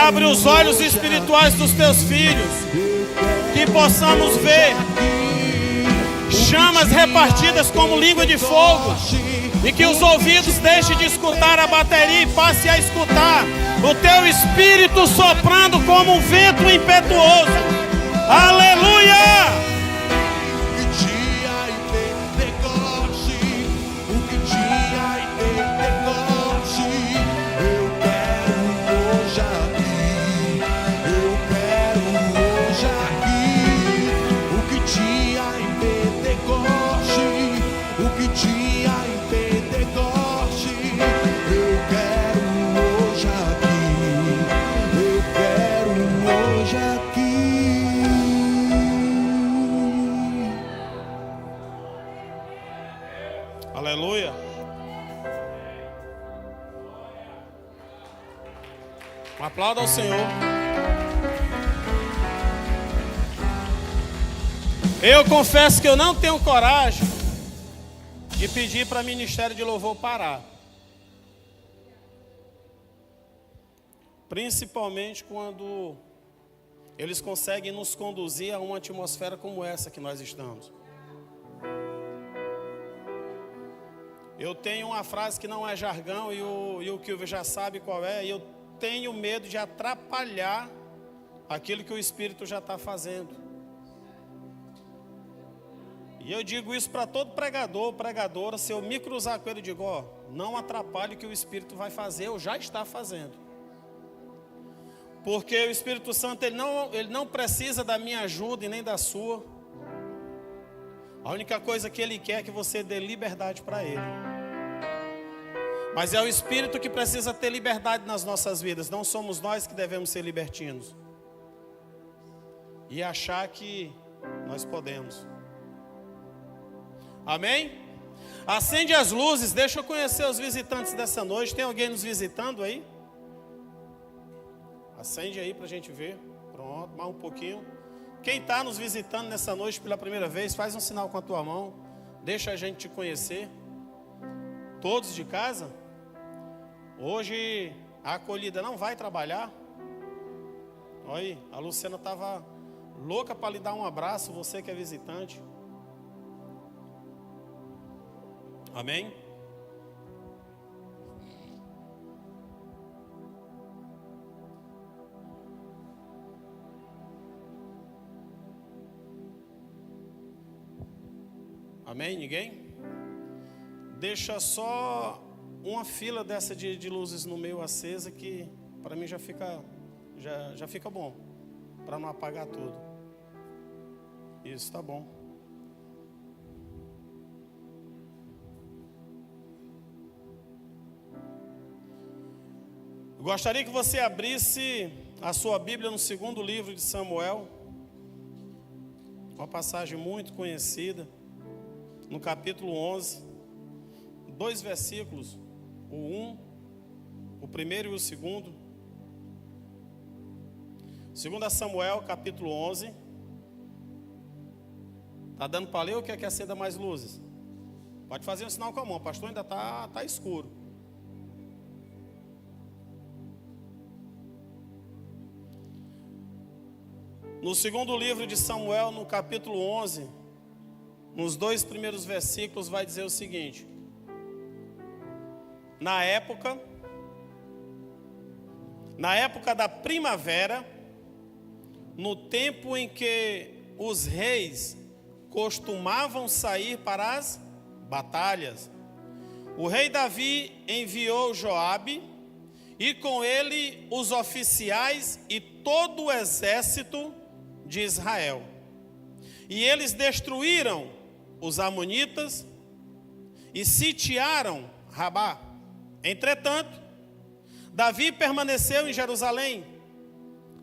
abre os olhos espirituais dos teus filhos, que possamos ver chamas repartidas como língua de fogo, e que os ouvidos deixem de escutar a bateria e passe a escutar o teu Espírito soprando como um vento impetuoso. Aleluia! Aleluia. Um aplauso ao Senhor. Eu confesso que eu não tenho coragem de pedir para o Ministério de Louvor parar. Principalmente quando eles conseguem nos conduzir a uma atmosfera como essa que nós estamos. Eu tenho uma frase que não é jargão e o Kilvio já sabe qual é. E eu tenho medo de atrapalhar aquilo que o Espírito já está fazendo. E eu digo isso para todo pregador, pregadora. Se eu me cruzar com ele, eu digo, ó, não atrapalhe o que o Espírito vai fazer, ou já está fazendo. Porque o Espírito Santo, ele não precisa da minha ajuda e nem da sua. A única coisa que ele quer é que você dê liberdade para ele. Mas é o Espírito que precisa ter liberdade nas nossas vidas. Não somos nós que devemos ser libertinos e achar que nós podemos. Amém? Acende as luzes. Deixa eu conhecer os visitantes dessa noite. Tem alguém nos visitando aí? Acende aí para a gente ver. Pronto, mais um pouquinho. Quem está nos visitando nessa noite pela primeira vez, faz um sinal com a tua mão. Deixa a gente te conhecer. Todos de casa? Hoje a acolhida não vai trabalhar. Olha aí, a Luciana estava louca para lhe dar um abraço, você que é visitante. Amém? Amém? Ninguém? Deixa só uma fila dessa de luzes no meio acesa, que para mim já fica bom, para não apagar tudo. Isso, tá bom. Eu gostaria que você abrisse a sua Bíblia no segundo livro de Samuel, uma passagem muito conhecida, no capítulo 11, 2 versículos, o 1, o primeiro e o segundo. 2 Samuel, capítulo 11. Está dando para ler ou quer que acenda mais luzes? Pode fazer um sinal com a mão, pastor, ainda está escuro. No segundo livro de Samuel, no capítulo 11, nos 2 primeiros versículos, vai dizer o seguinte: na época da primavera, no tempo em que os reis costumavam sair para as batalhas, o rei Davi enviou Joabe e com ele os oficiais e todo o exército de Israel. E eles destruíram os amonitas e sitiaram Rabá. Entretanto, Davi permaneceu em Jerusalém.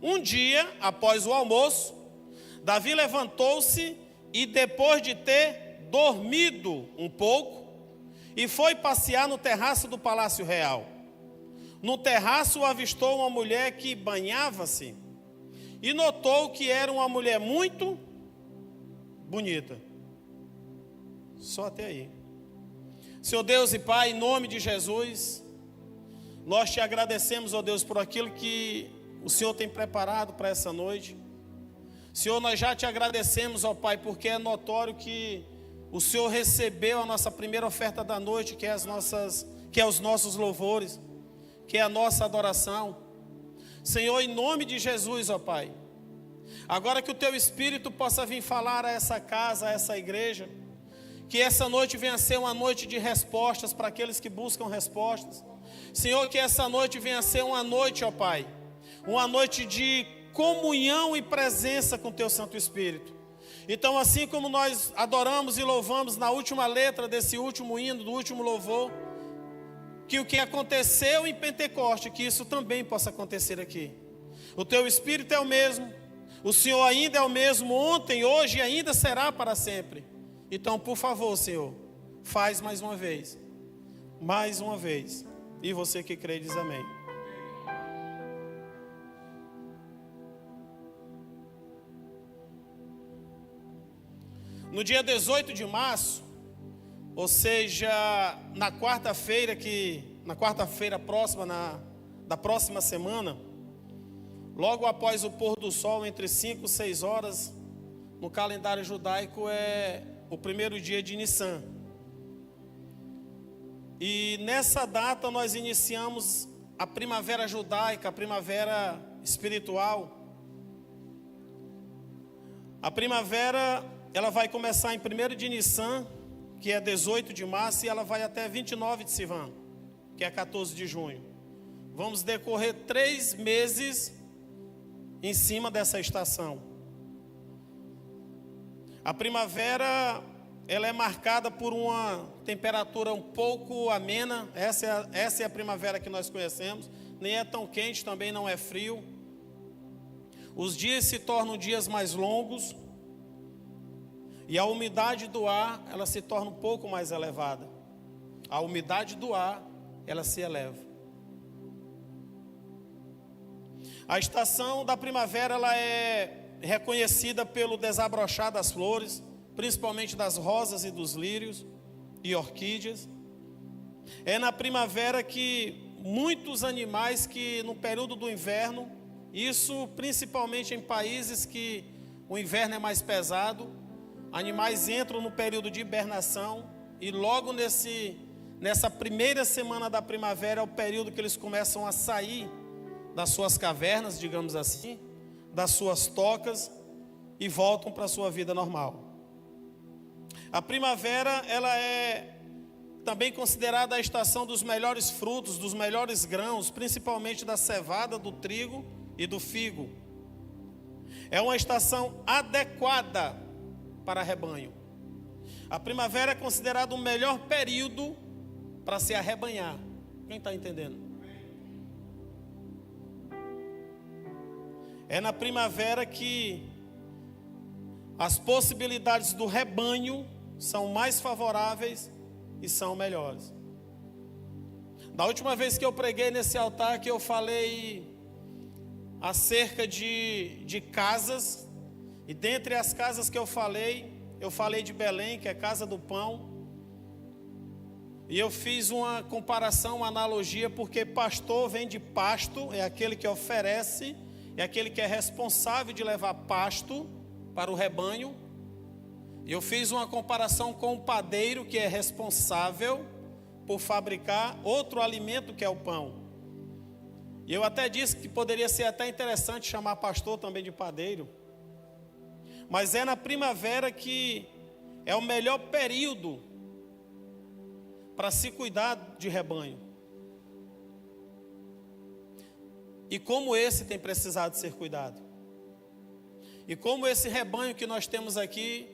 Um dia, após o almoço, Davi levantou-se e, depois de ter dormido um pouco, e foi passear no terraço do Palácio Real. No terraço avistou uma mulher que banhava-se e notou que era uma mulher muito bonita. Só até aí. Senhor Deus e Pai, em nome de Jesus, nós te agradecemos, ó Deus, por aquilo que o Senhor tem preparado para essa noite. Senhor, nós já te agradecemos, ó Pai, porque é notório que o Senhor recebeu a nossa primeira oferta da noite, que é os nossos louvores, que é a nossa adoração. Senhor, em nome de Jesus, ó Pai, agora que o Teu Espírito possa vir falar a essa casa, a essa igreja, que essa noite venha a ser uma noite de respostas para aqueles que buscam respostas. Senhor, que essa noite venha a ser uma noite, ó Pai, uma noite de comunhão e presença com Teu Santo Espírito. Então, assim como nós adoramos e louvamos na última letra desse último hino, do último louvor, que o que aconteceu em Pentecoste, que isso também possa acontecer aqui. O Teu Espírito é o mesmo, o Senhor ainda é o mesmo ontem, hoje e ainda será para sempre. Então, por favor, Senhor, faz mais uma vez. Mais uma vez. E você que crê diz amém. No dia 18 de março, ou seja, na quarta-feira próxima, da próxima semana, logo após o pôr do sol, entre 5 e 6 horas, no calendário judaico é o primeiro dia de Nissan. E nessa data nós iniciamos a primavera judaica, a primavera espiritual. A primavera, ela vai começar em 1º de Nissan, que é 18 de março, e ela vai até 29 de Sivan, que é 14 de junho. Vamos decorrer 3 meses em cima dessa estação. A primavera, ela é marcada por uma temperatura um pouco amena. Essa é a primavera que nós conhecemos. Nem é tão quente, também não é frio. Os dias se tornam dias mais longos. E a umidade do ar, ela se torna um pouco mais elevada. A umidade do ar, ela se eleva. A estação da primavera, ela é reconhecida pelo desabrochar das flores, principalmente das rosas e dos lírios e orquídeas. É na primavera que muitos animais que no período do inverno, isso principalmente em países que o inverno é mais pesado, animais entram no período de hibernação e logo nessa primeira semana da primavera é o período que eles começam a sair das suas cavernas, digamos assim, das suas tocas e voltam para a sua vida normal. A primavera, ela é também considerada a estação dos melhores frutos, dos melhores grãos, principalmente da cevada, do trigo e do figo. É uma estação adequada para rebanho. A primavera é considerado o melhor período para se arrebanhar. Quem está entendendo? É na primavera que as possibilidades do rebanho são mais favoráveis e são melhores. Da última vez que eu preguei nesse altar, que eu falei acerca de casas, e dentre as casas que eu falei de Belém, que é Casa do Pão, e eu fiz uma comparação, uma analogia, porque pastor vem de pasto, é aquele que oferece, é aquele que é responsável de levar pasto para o rebanho. E eu fiz uma comparação com o padeiro, que é responsável por fabricar outro alimento, que é o pão. E eu até disse que poderia ser até interessante chamar pastor também de padeiro. Mas é na primavera que é o melhor período para se cuidar de rebanho. E como esse tem precisado ser cuidado. E como esse rebanho que nós temos aqui,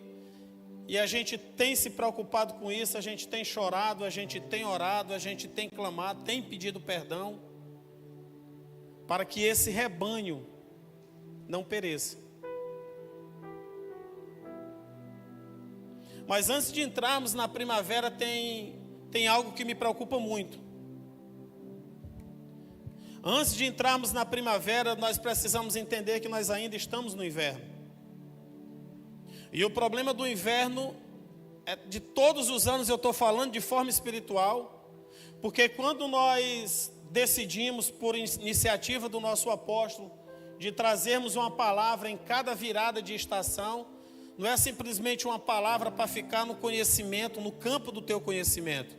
e a gente tem se preocupado com isso, a gente tem chorado, a gente tem orado, a gente tem clamado, tem pedido perdão, para que esse rebanho não pereça. Mas antes de entrarmos na primavera, tem algo que me preocupa muito. Antes de entrarmos na primavera, nós precisamos entender que nós ainda estamos no inverno. E o problema do inverno, de todos os anos eu estou falando de forma espiritual, porque quando nós decidimos, por iniciativa do nosso apóstolo, de trazermos uma palavra em cada virada de estação, não é simplesmente uma palavra para ficar no conhecimento, no campo do teu conhecimento.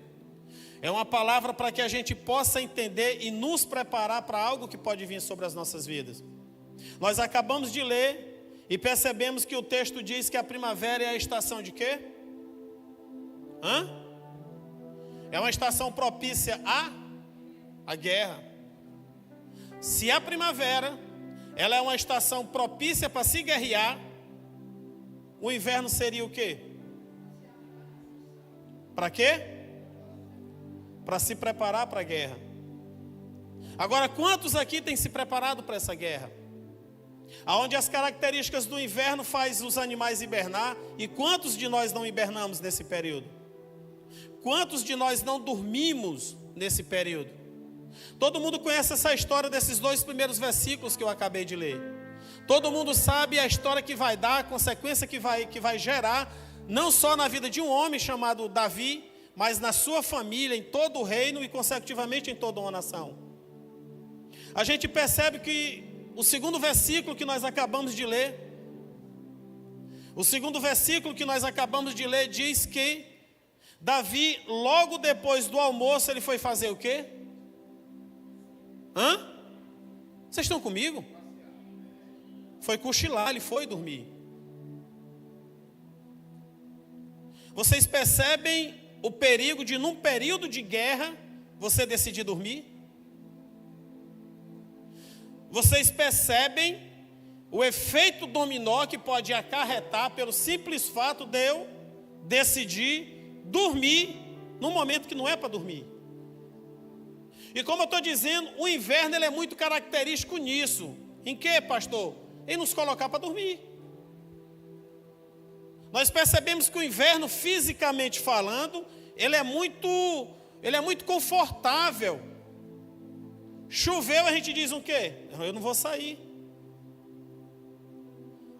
É uma palavra para que a gente possa entender e nos preparar para algo que pode vir sobre as nossas vidas. Nós acabamos de ler e percebemos que o texto diz que a primavera é a estação de quê? É uma estação propícia à guerra. Se a primavera, ela é uma estação propícia para se guerrear, o inverno seria o quê? Para quê? Para se preparar para a guerra. Agora, quantos aqui têm se preparado para essa guerra? Aonde as características do inverno faz os animais hibernar, e quantos de nós não hibernamos nesse período? Quantos de nós não dormimos nesse período? Todo mundo conhece essa história desses 2 primeiros versículos que eu acabei de ler. Todo mundo sabe a história que vai dar, a consequência que vai gerar, não só na vida de um homem chamado Davi, mas na sua família, em todo o reino e consecutivamente em toda uma nação. A gente percebe que o segundo versículo que nós acabamos de ler, diz que Davi, logo depois do almoço, ele foi fazer o quê? Vocês estão comigo? Foi cochilar, ele foi dormir. Vocês percebem o perigo de, num período de guerra, você decidir dormir? Vocês percebem o efeito dominó que pode acarretar pelo simples fato de eu decidir dormir num momento que não é para dormir? E como eu estou dizendo, o inverno ele é muito característico nisso. Em que, pastor? Em nos colocar para dormir. Nós percebemos que o inverno, fisicamente falando, ele é muito confortável. Choveu, a gente diz o quê? Eu não vou sair.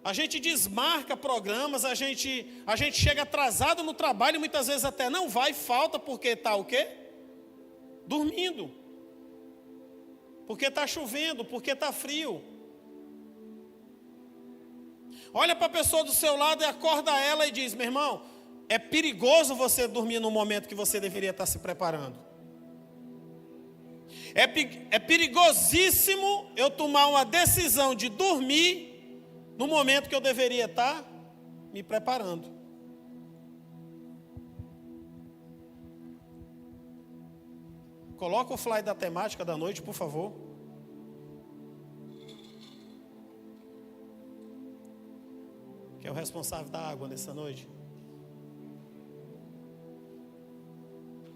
A gente desmarca programas, a gente chega atrasado no trabalho, muitas vezes até não vai, falta, porque está o quê? Dormindo. Porque está chovendo, porque está frio. Olha para a pessoa do seu lado e acorda ela e diz: meu irmão, é perigoso você dormir no momento que você deveria estar se preparando. É perigosíssimo eu tomar uma decisão de dormir no momento que eu deveria estar me preparando. Coloca o flyer da temática da noite, por favor. Que é o responsável da água nessa noite.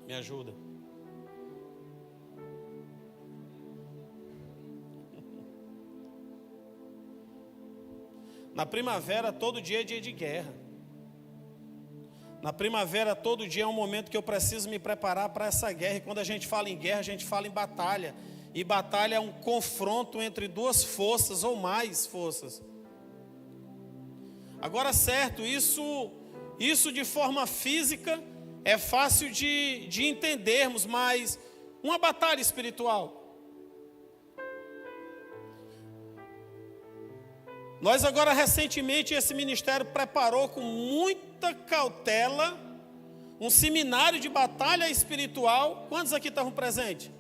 Me ajuda. Na primavera, todo dia é dia de guerra. Na primavera, todo dia é um momento que eu preciso me preparar para essa guerra. E quando a gente fala em guerra, a gente fala em batalha. E batalha é um confronto entre 2 forças ou mais forças. Agora, certo, isso de forma física é fácil de entendermos, mas uma batalha espiritual. Nós agora, recentemente, esse ministério preparou com muita cautela um seminário de batalha espiritual. Quantos aqui estavam presentes?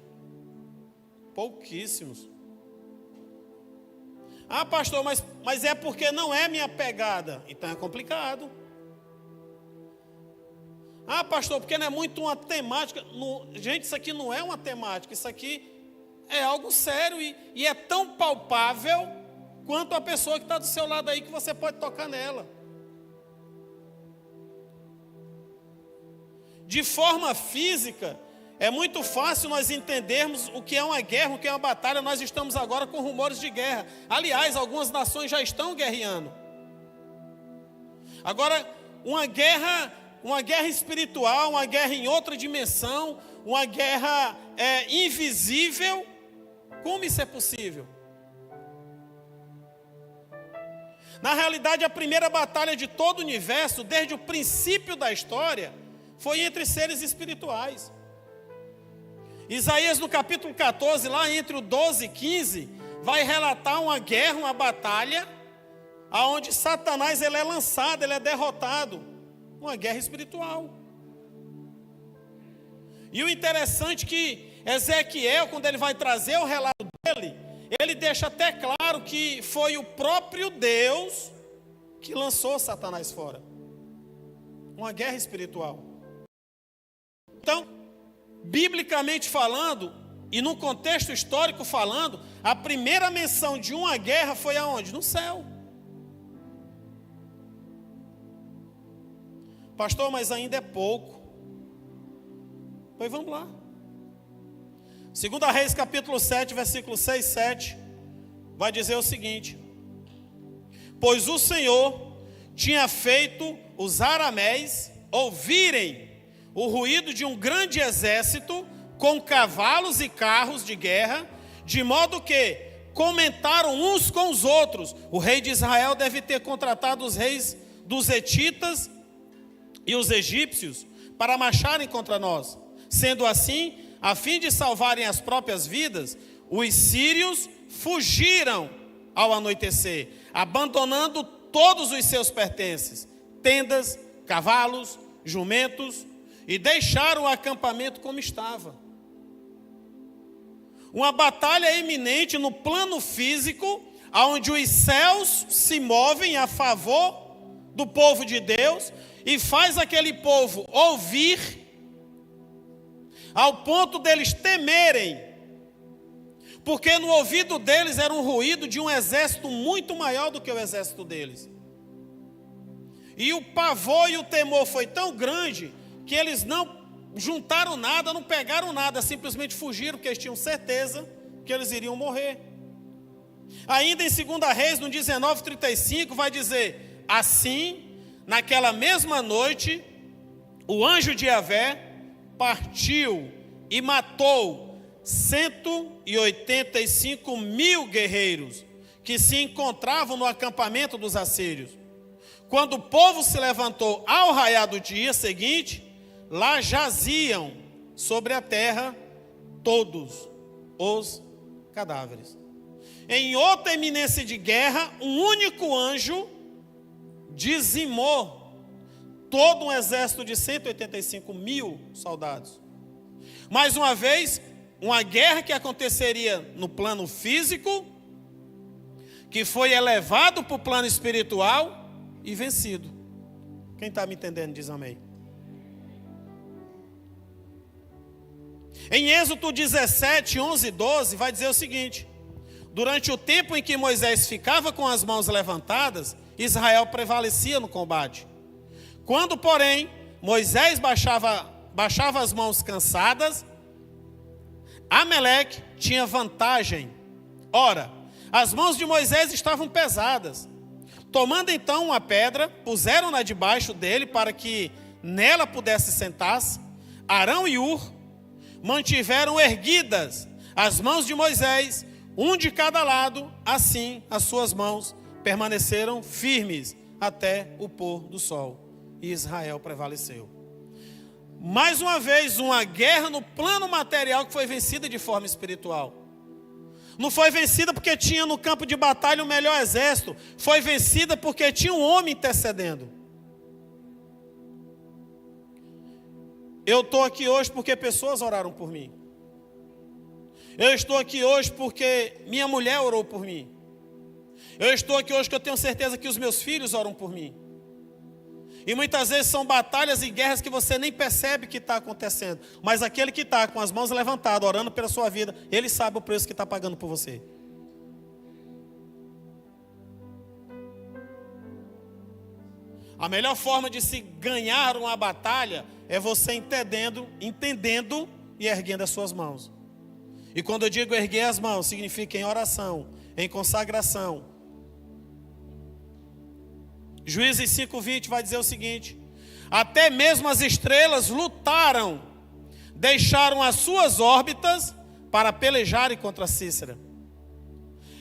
Pouquíssimos. Ah, pastor, mas é porque não é minha pegada. Então é complicado. Ah, pastor, porque não é muito uma temática. Gente, isso aqui não é uma temática. Isso aqui é algo sério e é tão palpável quanto a pessoa que está do seu lado aí, que você pode tocar nela. De forma física, é muito fácil nós entendermos o que é uma guerra, o que é uma batalha. Nós estamos agora com rumores de guerra. Aliás, algumas nações já estão guerreando. Agora, uma guerra espiritual, uma guerra em outra dimensão, uma guerra invisível, como isso é possível? Na realidade, a primeira batalha de todo o universo, desde o princípio da história, foi entre seres espirituais. Isaías, no capítulo 14, lá entre o 12 e 15, vai relatar uma guerra, uma batalha, aonde Satanás ele é lançado, ele é derrotado. Uma guerra espiritual. E o interessante é que Ezequiel, quando ele vai trazer o relato dele, ele deixa até claro que foi o próprio Deus que lançou Satanás fora. Uma guerra espiritual. Então, biblicamente falando, e no contexto histórico falando, a primeira menção de uma guerra foi aonde? No céu. Pastor, mas ainda é pouco. Pois vamos lá. 2 Reis capítulo 7, versículo 6 e 7, vai dizer o seguinte: pois o Senhor tinha feito os arameus ouvirem o ruído de um grande exército com cavalos e carros de guerra, de modo que comentaram uns com os outros: o rei de Israel deve ter contratado os reis dos hetitas e os egípcios para marcharem contra nós. Sendo assim, a fim de salvarem as próprias vidas, os sírios fugiram ao anoitecer, abandonando todos os seus pertences, tendas, cavalos, jumentos, e deixaram o acampamento como estava. Uma batalha eminente no plano físico, onde os céus se movem a favor do povo de Deus e faz aquele povo ouvir, ao ponto deles temerem, porque no ouvido deles era um ruído de um exército muito maior do que o exército deles. E o pavor e o temor foi tão grande que eles não juntaram nada, não pegaram nada, simplesmente fugiram, porque eles tinham certeza que eles iriam morrer. Ainda em 2 Reis, no 19:35, vai dizer: assim, naquela mesma noite, o anjo de Yahvé partiu e matou 185.000 guerreiros que se encontravam no acampamento dos assírios. Quando o povo se levantou ao raiar do dia seguinte, lá jaziam sobre a terra todos os cadáveres. Em outra eminência de guerra, um único anjo dizimou todo um exército de 185.000 soldados. Mais uma vez, uma guerra que aconteceria no plano físico, que foi elevado para o plano espiritual e vencido. Quem está me entendendo diz amém. Em Êxodo 17, 11 e 12, vai dizer o seguinte: durante o tempo em que Moisés ficava com as mãos levantadas, Israel prevalecia no combate. Quando, porém, Moisés baixava as mãos cansadas, Amaleque tinha vantagem. Ora, as mãos de Moisés estavam pesadas. Tomando então uma pedra, puseram-na debaixo dele para que nela pudesse sentar-se. Arão e Hur mantiveram erguidas as mãos de Moisés, um de cada lado, assim as suas mãos permaneceram firmes até o pôr do sol. E Israel prevaleceu. Mais uma vez, uma guerra no plano material que foi vencida de forma espiritual. Não foi vencida porque tinha no campo de batalha o melhor exército. Foi vencida porque tinha um homem intercedendo. Eu estou aqui hoje porque pessoas oraram por mim. Eu estou aqui hoje porque minha mulher orou por mim. Eu estou aqui hoje porque eu tenho certeza que os meus filhos oram por mim. E muitas vezes são batalhas e guerras que você nem percebe que está acontecendo. Mas aquele que está com as mãos levantadas, orando pela sua vida, ele sabe o preço que está pagando por você. A melhor forma de se ganhar uma batalha é você entendendo e erguendo as suas mãos. E quando eu digo erguer as mãos, significa em oração, em consagração. Juízes 5:20 vai dizer o seguinte: até mesmo as estrelas lutaram, deixaram as suas órbitas para pelejarem contra Cícera.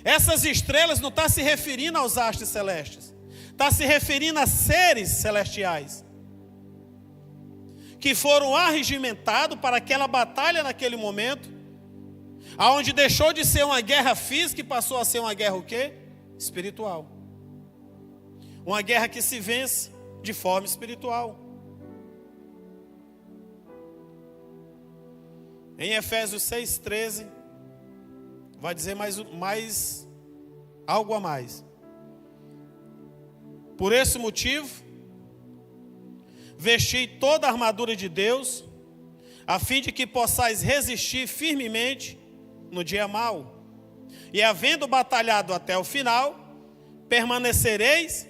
Essas estrelas não está se referindo aos astros celestes, está se referindo a seres celestiais que foram arregimentados para aquela batalha naquele momento, Aonde deixou de ser uma guerra física e passou a ser uma guerra o quê? Espiritual. Uma guerra que se vence de forma espiritual. Em Efésios 6,13, vai dizer mais algo a mais. Por esse motivo, vesti toda a armadura de Deus, a fim de que possais resistir firmemente no dia mau. E havendo batalhado até o final, permanecereis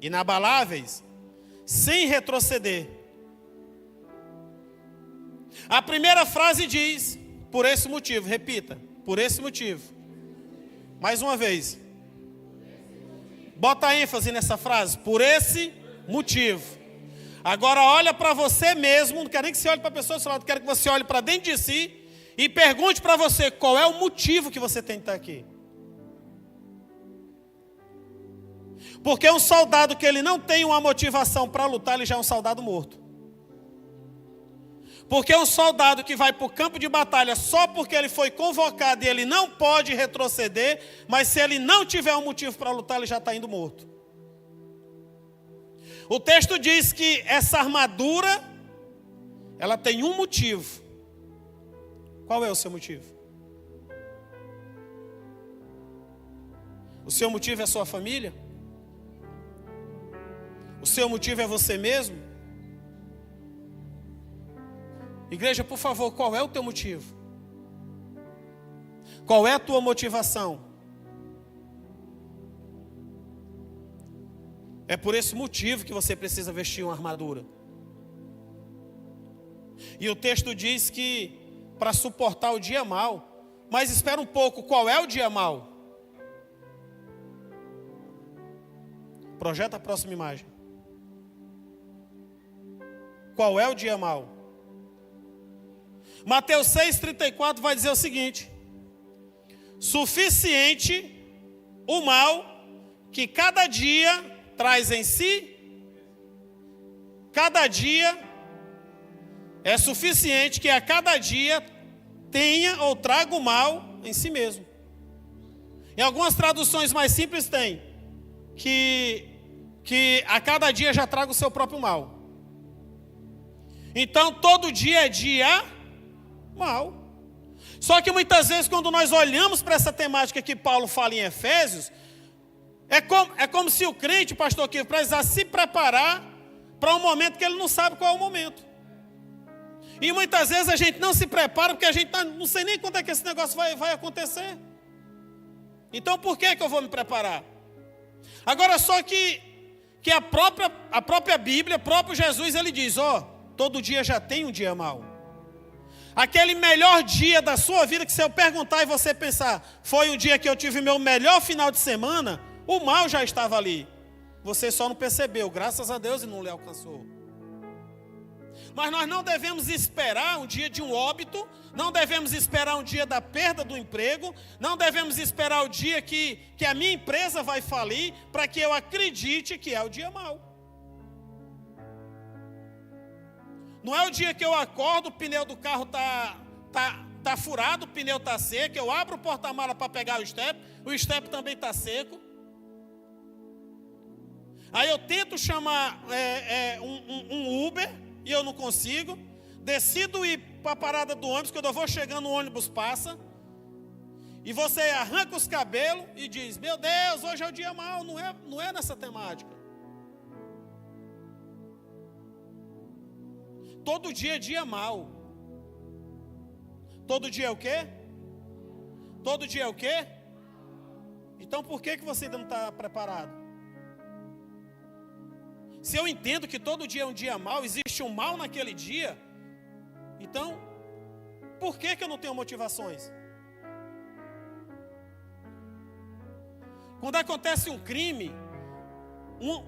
inabaláveis, sem retroceder. A primeira frase diz, por esse motivo, repita, por esse motivo. Mais uma vez. Bota ênfase nessa frase, por esse motivo. Agora olha para você mesmo, não quero nem que você olhe para a pessoa do seu lado, quero que você olhe para dentro de si e pergunte para você qual é o motivo que você tem de estar aqui. Porque um soldado que ele não tem uma motivação para lutar, ele já é um soldado morto. Porque um soldado que vai para o campo de batalha só porque ele foi convocado e ele não pode retroceder, mas se ele não tiver um motivo para lutar, ele já está indo morto. O texto diz que essa armadura, ela tem um motivo. Qual é o seu motivo? O seu motivo é a sua família? O seu motivo é você mesmo? Igreja, por favor, qual é o teu motivo? Qual é a tua motivação? É por esse motivo que você precisa vestir uma armadura. E o texto diz que para suportar o dia mau, mas espera um pouco, qual é o dia mau? Projeta a próxima imagem. Qual é o dia mau? Mateus 6,34 vai dizer o seguinte: suficiente o mal que cada dia traz em si, cada dia é suficiente que a cada dia tenha ou traga o mal em si mesmo. Em algumas traduções mais simples tem que a cada dia já traga o seu próprio mal. Então todo dia é dia mal. Só que muitas vezes quando nós olhamos para essa temática que Paulo fala em Efésios, é como se o crente, pastor Kivo, precisasse se preparar para um momento que ele não sabe qual é o momento. E muitas vezes a gente não se prepara porque a gente não sei nem quando é que esse negócio vai acontecer. Então por que eu vou me preparar? Agora só que a própria Bíblia, o próprio Jesus, ele diz, todo dia já tem um dia mau. Aquele melhor dia da sua vida que se eu perguntar e você pensar, foi o dia que eu tive meu melhor final de semana, o mal já estava ali. Você só não percebeu, graças a Deus, e não lhe alcançou. Mas nós não devemos esperar um dia de um óbito, não devemos esperar um dia da perda do emprego, não devemos esperar o dia que a minha empresa vai falir, para que eu acredite que é o dia mau. Não é o dia que eu acordo, o pneu do carro tá furado, o pneu está seco, eu abro o porta-mala para pegar o step também está seco. Aí eu tento chamar um Uber e eu não consigo. Decido ir para a parada do ônibus, quando eu vou chegando o ônibus passa. E você arranca os cabelos e diz, meu Deus, hoje é o dia mau, não é nessa temática. Todo dia é dia mau. Todo dia é o quê? Todo dia é o quê? Então por que você ainda não está preparado? Se eu entendo que todo dia é um dia mau, existe um mal naquele dia, então por que eu não tenho motivações? Quando acontece um crime,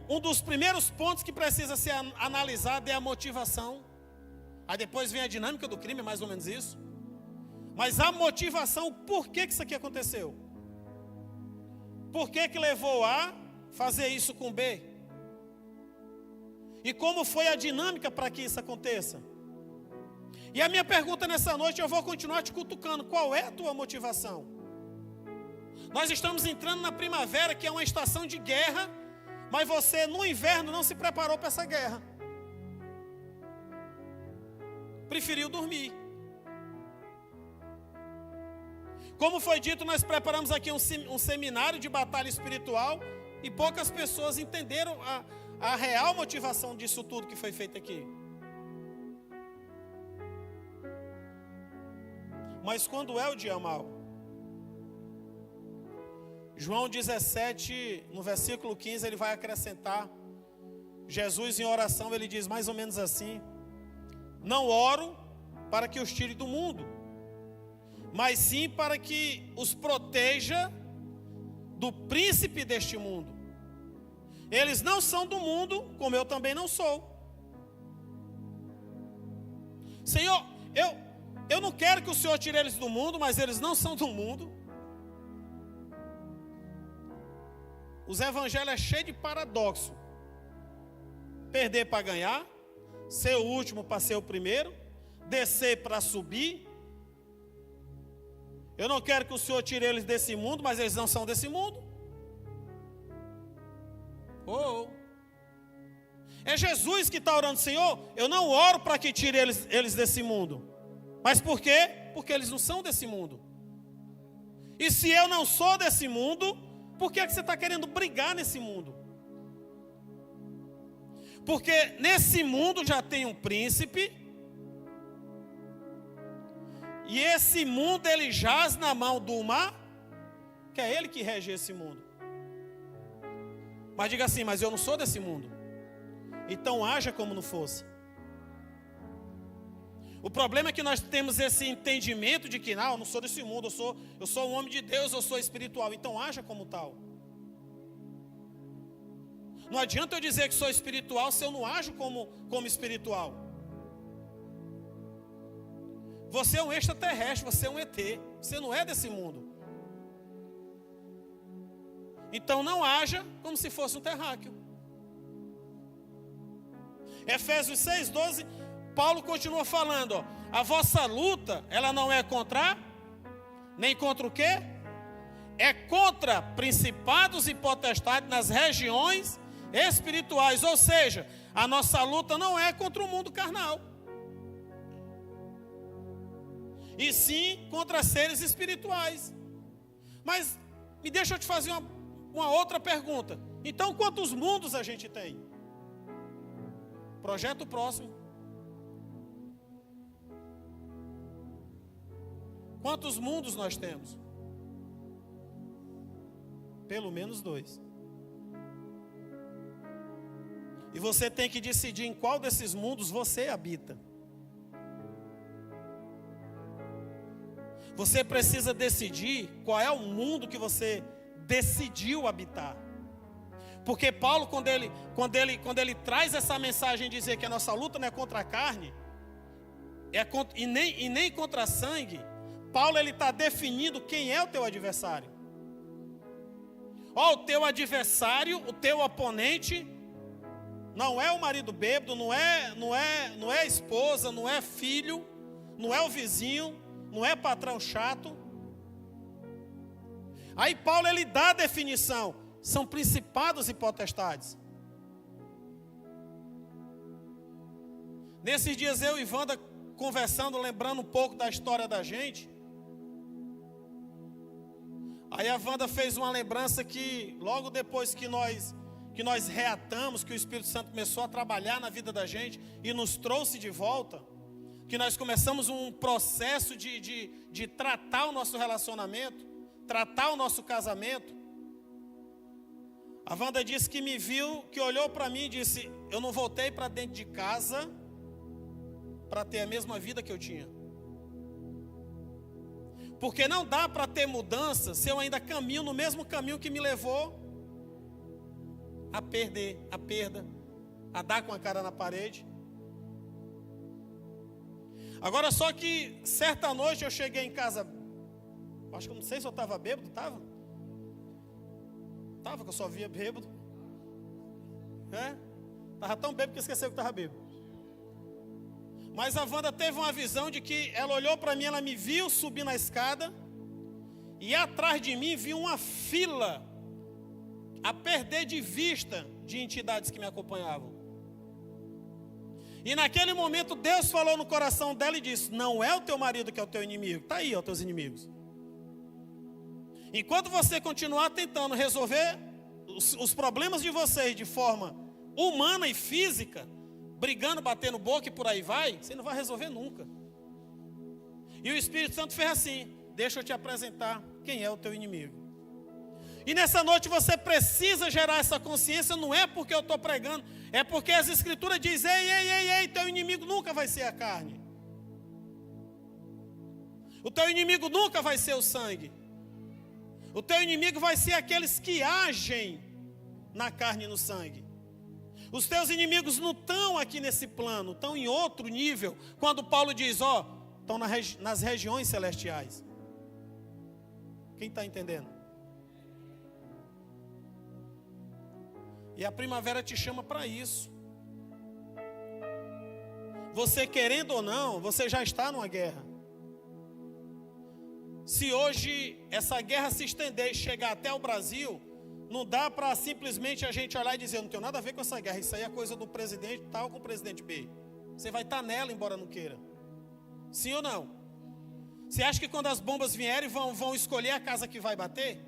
um dos primeiros pontos que precisa ser analisado é a motivação. Aí depois vem a dinâmica do crime, mais ou menos isso. Mas a motivação, por que isso aqui aconteceu? Por que levou A fazer isso com B? E como foi a dinâmica para que isso aconteça? E a minha pergunta nessa noite, eu vou continuar te cutucando. Qual é a tua motivação? Nós estamos entrando na primavera, que é uma estação de guerra, mas você no inverno não se preparou para essa guerra. Preferiu dormir. Como foi dito, nós preparamos aqui um seminário de batalha espiritual e poucas pessoas entenderam a real motivação disso tudo que foi feito aqui. Mas quando é o dia mau? João 17, no versículo 15, ele vai acrescentar. Jesus em oração, ele diz mais ou menos assim: não oro para que os tire do mundo, mas sim para que os proteja do príncipe deste mundo. Eles não são do mundo, como eu também não sou. Senhor, eu não quero que o Senhor tire eles do mundo, mas eles não são do mundo. Os evangelhos é cheio de paradoxo. Perder para ganhar, ser o último para ser o primeiro, descer para subir. Eu não quero que o Senhor tire eles desse mundo, mas eles não são desse mundo. É Jesus que está orando: Senhor, eu não oro para que tire eles desse mundo. Mas por quê? Porque eles não são desse mundo. E se eu não sou desse mundo, por que você está querendo brigar nesse mundo? Porque nesse mundo já tem um príncipe, e esse mundo ele jaz na mão do mar, que é ele que rege esse mundo. Mas diga assim: mas eu não sou desse mundo. Então haja como não fosse. O problema é que nós temos esse entendimento de que não, eu não sou desse mundo, eu sou um homem de Deus, eu sou espiritual. Então haja como tal. Não adianta eu dizer que sou espiritual se eu não ajo como espiritual. Você é um extraterrestre, você é um ET, você não é desse mundo. Então não haja como se fosse um terráqueo. Efésios 6:12, Paulo continua falando, ó, a vossa luta, ela não é nem contra o quê? É contra principados e potestades nas regiões espirituais, ou seja, a nossa luta não é contra o mundo carnal, e sim contra seres espirituais. Mas me deixa eu te fazer uma outra pergunta. Então quantos mundos a gente tem? Projeto próximo. Quantos mundos nós temos? Pelo menos 2. E você tem que decidir em qual desses mundos você habita. Você precisa decidir qual é o mundo que você decidiu habitar. Porque Paulo, quando ele traz essa mensagem de dizer que a nossa luta não é contra a carne, e nem contra sangue, Paulo está definindo quem é o teu adversário. O teu adversário, o teu oponente, não é o marido bêbado, não é a esposa, não é filho, não é o vizinho, não é patrão chato. Aí Paulo dá a definição: são principados e potestades. Nesses dias eu e Wanda conversando, lembrando um pouco da história da gente. Aí a Wanda fez uma lembrança que logo depois que nós reatamos, que o Espírito Santo começou a trabalhar na vida da gente e nos trouxe de volta, que nós começamos um processo de tratar o nosso relacionamento, tratar o nosso casamento. A Wanda disse que me viu, que olhou para mim e disse: eu não voltei para dentro de casa para ter a mesma vida que eu tinha. Porque não dá para ter mudança se eu ainda caminho no mesmo caminho que me levou a perda, a dar com a cara na parede. Agora só que certa noite eu cheguei em casa, acho que não sei se eu estava bêbado, estava que eu só via bêbado. Estava tão bêbado que esqueceu que estava bêbado. Mas a Wanda teve uma visão de que ela olhou para mim, ela me viu subir na escada, e atrás de mim viu uma fila a perder de vista de entidades que me acompanhavam. E naquele momento Deus falou no coração dela e disse: não é o teu marido que é o teu inimigo, está aí, ó, teus inimigos. Enquanto você continuar tentando resolver os problemas de vocês de forma humana e física, brigando, batendo boca e por aí vai, você não vai resolver nunca. E o Espírito Santo fez assim: deixa eu te apresentar quem é o teu inimigo. E nessa noite você precisa gerar essa consciência, não é porque eu estou pregando, é porque as Escrituras dizem: ei, teu inimigo nunca vai ser a carne. O teu inimigo nunca vai ser o sangue. O teu inimigo vai ser aqueles que agem na carne e no sangue. Os teus inimigos não estão aqui nesse plano, estão em outro nível. Quando Paulo diz, ó, estão nas regiões celestiais. Quem está entendendo? E a primavera te chama para isso. Você querendo ou não, você já está numa guerra. Se hoje essa guerra se estender e chegar até o Brasil, não dá para simplesmente a gente olhar e dizer: não tenho nada a ver com essa guerra, isso aí é coisa do presidente tal com o presidente B. Você vai estar nela embora não queira. Sim ou não? Você acha que quando as bombas vierem vão escolher a casa que vai bater?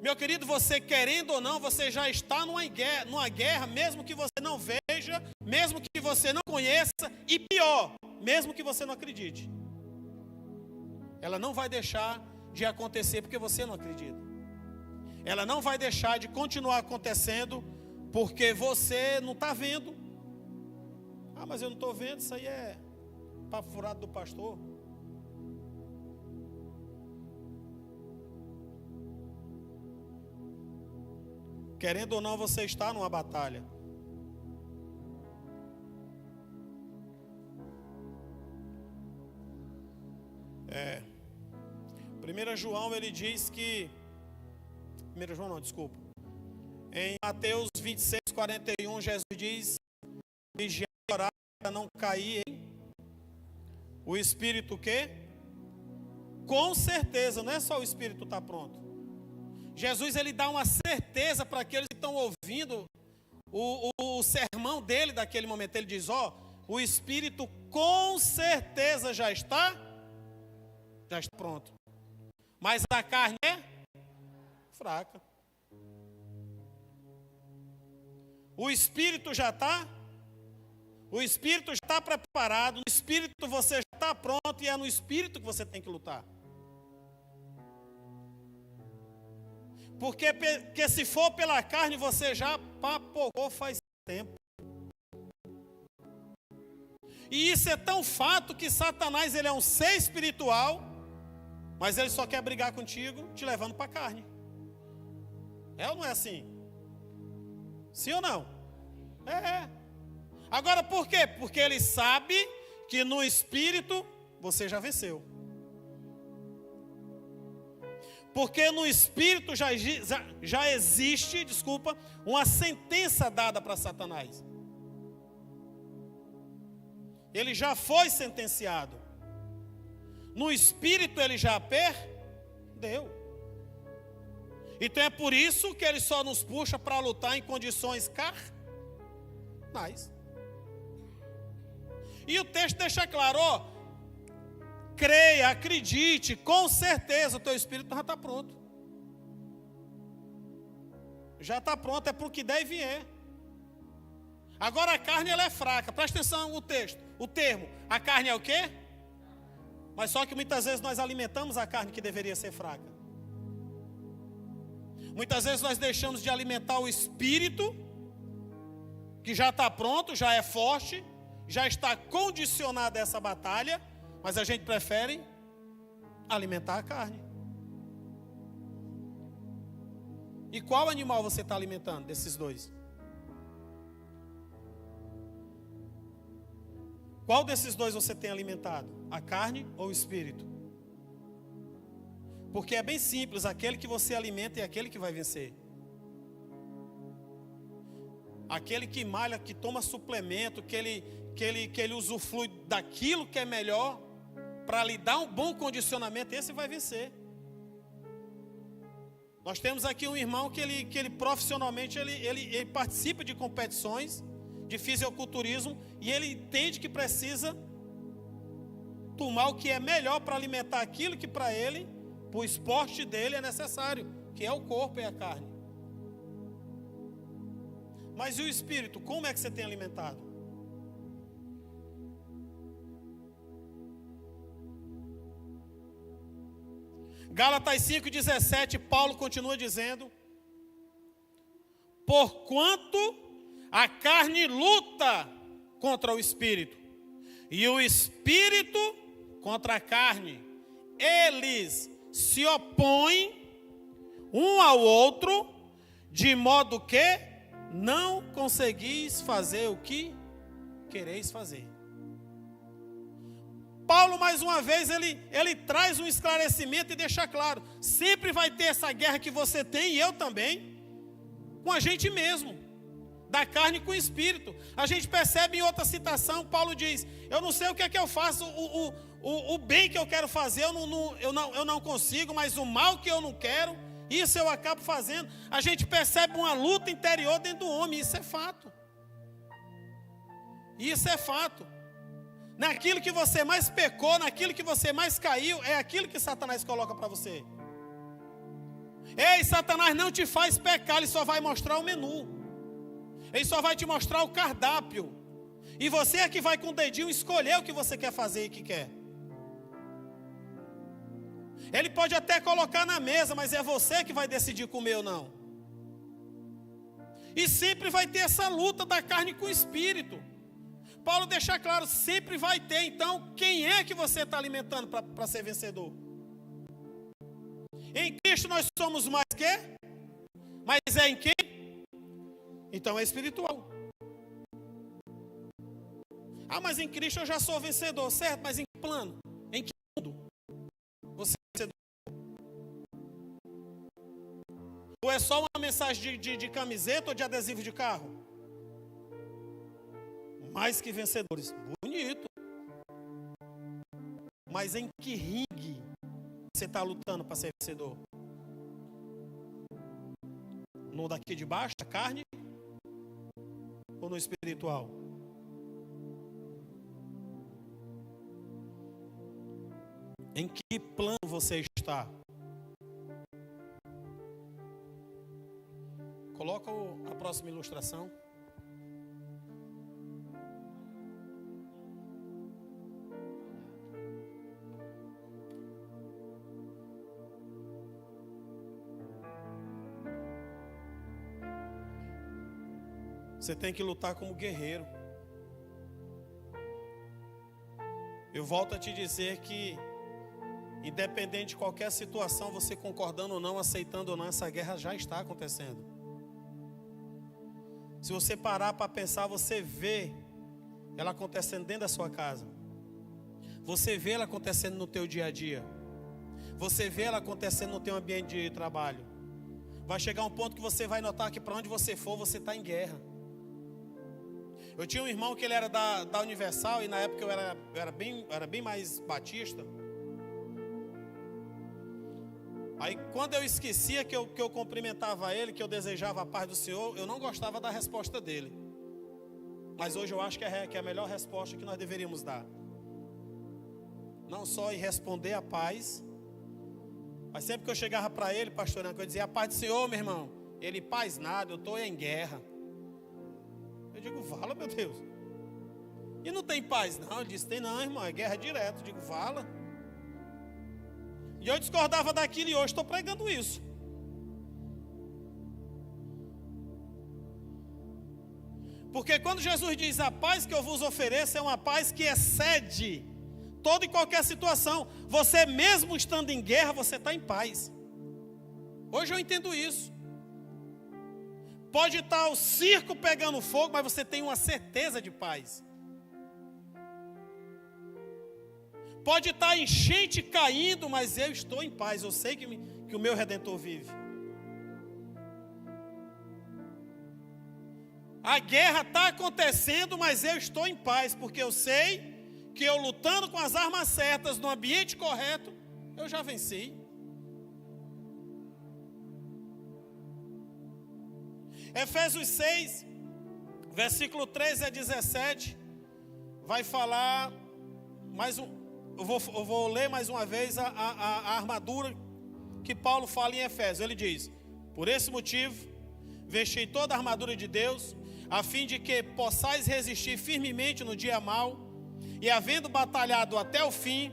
Meu querido, você querendo ou não, você já está numa guerra, mesmo que você não veja, mesmo que você não conheça, e pior, mesmo que você não acredite. Ela não vai deixar de acontecer porque você não acredita. Ela não vai deixar de continuar acontecendo porque você não está vendo. Ah, mas eu não estou vendo, isso aí é papo furado do pastor. Querendo ou não, você está numa batalha. É. 1 João, ele diz que... 1 João não, desculpa. Em Mateus 26, 41, Jesus diz: vigiai e orai para não cair em o Espírito o quê? Com certeza, não é só o Espírito estar pronto. Jesus, ele dá uma certeza para aqueles que estão ouvindo o sermão dele daquele momento. Ele diz, ó, o Espírito com certeza já está pronto. Mas a carne é fraca. O Espírito já está. O Espírito já está preparado. No Espírito você já está pronto. E é no Espírito que você tem que lutar. Porque se for pela carne, você já papocou faz tempo. E isso é tão fato que Satanás, ele é um ser espiritual, mas ele só quer brigar contigo, te levando para a carne. É ou não é assim? Sim ou não? É. Agora por quê? Porque ele sabe que no espírito você já venceu. Porque no Espírito já existe, uma sentença dada para Satanás. Ele já foi sentenciado. No Espírito ele já perdeu. Então é por isso que ele só nos puxa para lutar em condições carnais. E o texto deixa claro, ó. Creia, acredite, com certeza o teu espírito já está pronto. Já está pronto, é para o que der e vier. Agora a carne, ela é fraca. Presta atenção no texto, o termo. A carne é o quê? Mas só que muitas vezes nós alimentamos a carne que deveria ser fraca. Muitas vezes nós deixamos de alimentar o espírito, que já está pronto, já é forte, já está condicionado a essa batalha. Mas a gente prefere alimentar a carne. E qual animal você está alimentando desses dois? Qual desses dois você tem alimentado? A carne ou o espírito? Porque é bem simples, aquele que você alimenta é aquele que vai vencer. Aquele que malha, que toma suplemento, que que ele usufrui daquilo que é melhor, para lhe dar um bom condicionamento, esse vai vencer. Nós temos aqui um irmão que ele profissionalmente, ele participa de competições de fisiculturismo, e ele entende que precisa tomar o que é melhor para alimentar aquilo que para ele, para o esporte dele é necessário, que é o corpo e a carne. Mas e o espírito? Como é que você tem alimentado? Gálatas 5,17, Paulo continua dizendo: porquanto a carne luta contra o espírito, e o espírito contra a carne. Eles se opõem um ao outro, de modo que não conseguis fazer o que quereis fazer. Paulo, mais uma vez, ele traz um esclarecimento e deixa claro: sempre vai ter essa guerra que você tem, e eu também, com a gente mesmo, da carne com o espírito. A gente percebe em outra citação, Paulo diz: eu não sei o que é que eu faço, o bem que eu quero fazer, eu não consigo, mas o mal que eu não quero, isso eu acabo fazendo. A gente percebe uma luta interior dentro do homem, isso é fato. Isso é fato. Naquilo que você mais pecou, naquilo que você mais caiu, é aquilo que Satanás coloca para você. Ei, Satanás não te faz pecar, ele só vai mostrar o menu. Ele só vai te mostrar o cardápio. E você é que vai com o dedinho escolher o que você quer fazer e que quer. Ele pode até colocar na mesa, mas é você que vai decidir comer ou não. E sempre vai ter essa luta da carne com o espírito. Paulo deixa claro, sempre vai ter. Então, quem é que você está alimentando para ser vencedor? Em Cristo nós somos mais que? Mas é em quem? Então é espiritual. Ah, mas em Cristo eu já sou vencedor, certo? Mas em que plano? Em que mundo? Você é vencedor? Ou é só uma mensagem de camiseta ou de adesivo de carro? Mais que vencedores. Bonito. Mas em que ringue você está lutando para ser vencedor? No daqui de baixo, da carne? Ou no espiritual? Em que plano você está? Coloca a próxima ilustração. Você tem que lutar como guerreiro. Eu volto a te dizer que, independente de qualquer situação, você concordando ou não, aceitando ou não, essa guerra já está acontecendo. Se você parar para pensar, você vê ela acontecendo dentro da sua casa. Você vê ela acontecendo no teu dia a dia. Você vê ela acontecendo no teu ambiente de trabalho. Vai chegar um ponto que você vai notar que para onde você for, você está em guerra. Eu tinha um irmão que ele era da Universal, e na época eu era bem mais batista. Aí quando eu esquecia que eu cumprimentava ele, que eu desejava a paz do Senhor, eu não gostava da resposta dele. Mas hoje eu acho que é a melhor resposta que nós deveríamos dar. Não só em responder a paz, mas sempre que eu chegava para ele, pastor, eu dizia: a paz do Senhor, meu irmão. Ele: paz nada, eu estou em guerra. Eu digo: fala, meu Deus. E não tem paz? Não, ele disse: tem não, irmão, é guerra direto. Eu digo: fala. E eu discordava daquilo, e hoje estou pregando isso. Porque quando Jesus diz: a paz que eu vos ofereço é uma paz que excede toda e qualquer situação. Você mesmo estando em guerra, você está em paz. Hoje eu entendo isso. Pode estar o circo pegando fogo, mas você tem uma certeza de paz. Pode estar enchente caindo, mas eu estou em paz. Eu sei que o meu Redentor vive. A guerra está acontecendo, mas eu estou em paz, porque eu sei que eu lutando com as armas certas, no ambiente correto, eu já venci. Efésios 6, versículo 13 a 17, vai falar, eu vou ler mais uma vez a armadura que Paulo fala em Efésios. Ele diz: por esse motivo, vesti toda a armadura de Deus, a fim de que possais resistir firmemente no dia mau, e havendo batalhado até o fim,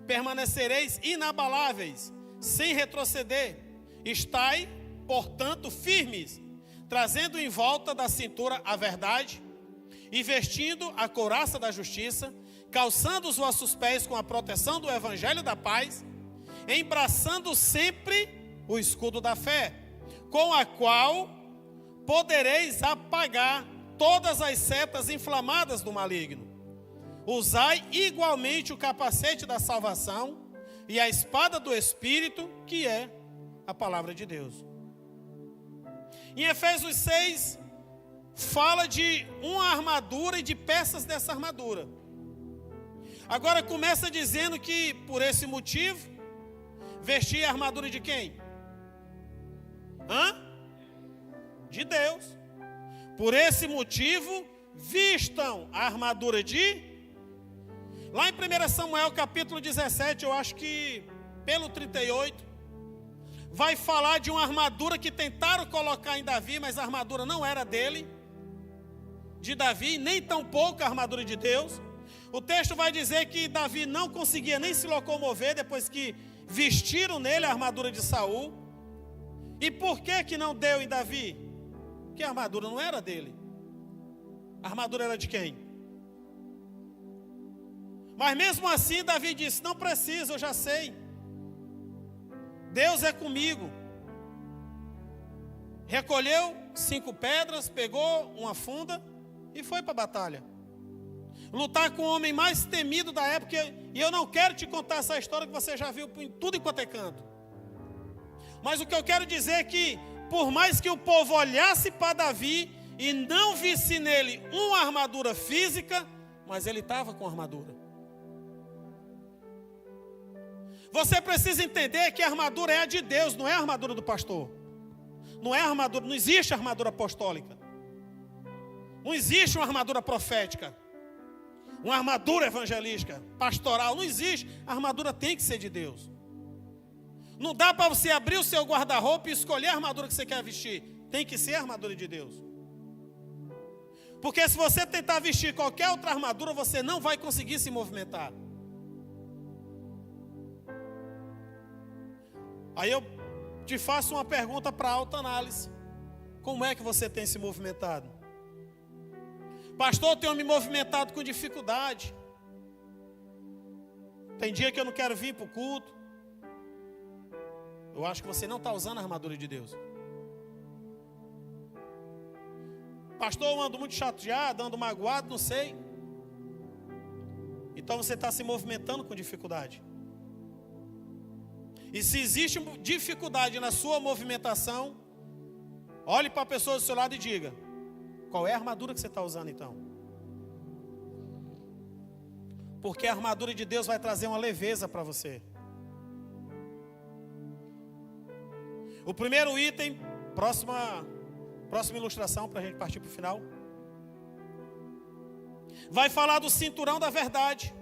permanecereis inabaláveis, sem retroceder. Estai, portanto, firmes, trazendo em volta da cintura a verdade, e vestindo a couraça da justiça, calçando os vossos pés com a proteção do evangelho da paz, embraçando sempre o escudo da fé, com a qual podereis apagar todas as setas inflamadas do maligno. Usai igualmente o capacete da salvação e a espada do Espírito, que é a palavra de Deus. Em Efésios 6, fala de uma armadura e de peças dessa armadura. Agora começa dizendo que, por esse motivo, vestir a armadura de quem? De Deus. Por esse motivo, vistam a armadura de... Lá em 1 Samuel capítulo 17, eu acho que pelo 38, vai falar de uma armadura que tentaram colocar em Davi, mas a armadura não era dele, de Davi, nem tampouco a armadura de Deus. O texto vai dizer que Davi não conseguia nem se locomover depois que vestiram nele a armadura de Saul. E por que não deu em Davi? Porque a armadura não era dele. A armadura era de quem? Mas mesmo assim Davi disse: não precisa, eu já sei. Deus é comigo. Recolheu 5 pedras, pegou uma funda e foi para a batalha. Lutar com o homem mais temido da época. E eu não quero te contar essa história que você já viu em tudo enquanto é canto. Mas o que eu quero dizer é que, por mais que o povo olhasse para Davi e não visse nele uma armadura física, mas ele estava com armadura. Você precisa entender que a armadura é a de Deus, não é a armadura do pastor. Não é a armadura, não existe armadura apostólica. Não existe uma armadura profética. Uma armadura evangelística, pastoral, não existe. A armadura tem que ser de Deus. Não dá para você abrir o seu guarda-roupa e escolher a armadura que você quer vestir. Tem que ser a armadura de Deus. Porque se você tentar vestir qualquer outra armadura, você não vai conseguir se movimentar. Aí eu te faço uma pergunta para autoanálise. Como é que você tem se movimentado? Pastor, eu tenho me movimentado com dificuldade. Tem dia que eu não quero vir para o culto. Eu acho que você não está usando a armadura de Deus. Pastor, eu ando muito chateado, ando magoado, não sei. Então você está se movimentando com dificuldade. E se existe dificuldade na sua movimentação, olhe para a pessoa do seu lado e diga: qual é a armadura que você está usando então? Porque a armadura de Deus vai trazer uma leveza para você. O primeiro item, próxima ilustração para a gente partir para o final. Vai falar do cinturão da verdade.